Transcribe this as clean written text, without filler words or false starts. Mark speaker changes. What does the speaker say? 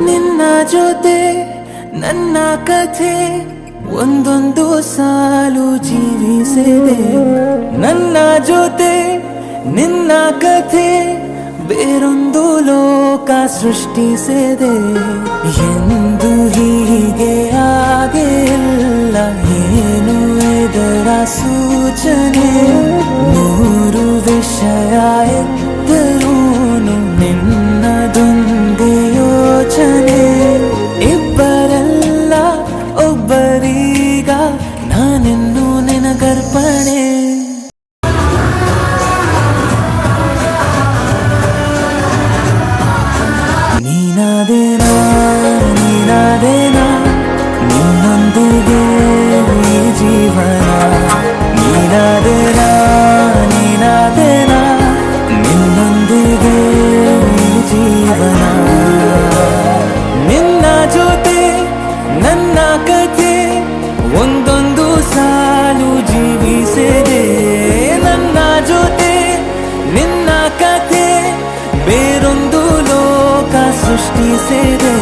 Speaker 1: ನಿನ್ನ ಜೊತೆ ನನ್ನ ಕಥೆ ಒಂದೊಂದು ಸಾಲು ಜೀವಿಸಿದೆ. ನನ್ನ ಜೊತೆ ನಿನ್ನ ಕಥೆ ಬೇರೊಂದು ಲೋಕ ಸೃಷ್ಟಿಸಿದೆ. ಎಂದು ಹೀಗೆ ಆಗಿಲ್ಲ, ಏನು ಇದರ ಸೂಚನೆ? ನೂರು ವಿಷಯ ಎತ್ತರೂನು ನಿನ್ನದೊಂದೇ ಯೋಚನೆ. ಇಬ್ಬರಲ್ಲ ಒಬ್ಬರೀಗ ನಾನಿನ್ನು ನಿನಗರ್ಪಣೆ. ನೀನಾದೇನಾ ನೀನಾದೇನಾ ನಿನ್ನೊಂದಿಗೆ ಈ ಜೀವನ. ನೀನಾದೇನಾ ನೀನಾದೇನಾ ನಿನ್ನೊಂದಿಗೆ ಈ ಜೀವನ. ನಿನ್ನ ಜೊತೆ ನನ್ನ ಕಥೆ ಒಂದೊಂದು ಸಾಲು ಜೀವಿಸಿದೆ. ನನ್ನ ಜೊತೆ ನಿನ್ನ ಕಥೆ ಬೇರೊಂದು ಲೋಕ ಸೃಷ್ಟಿಸಿದೆ.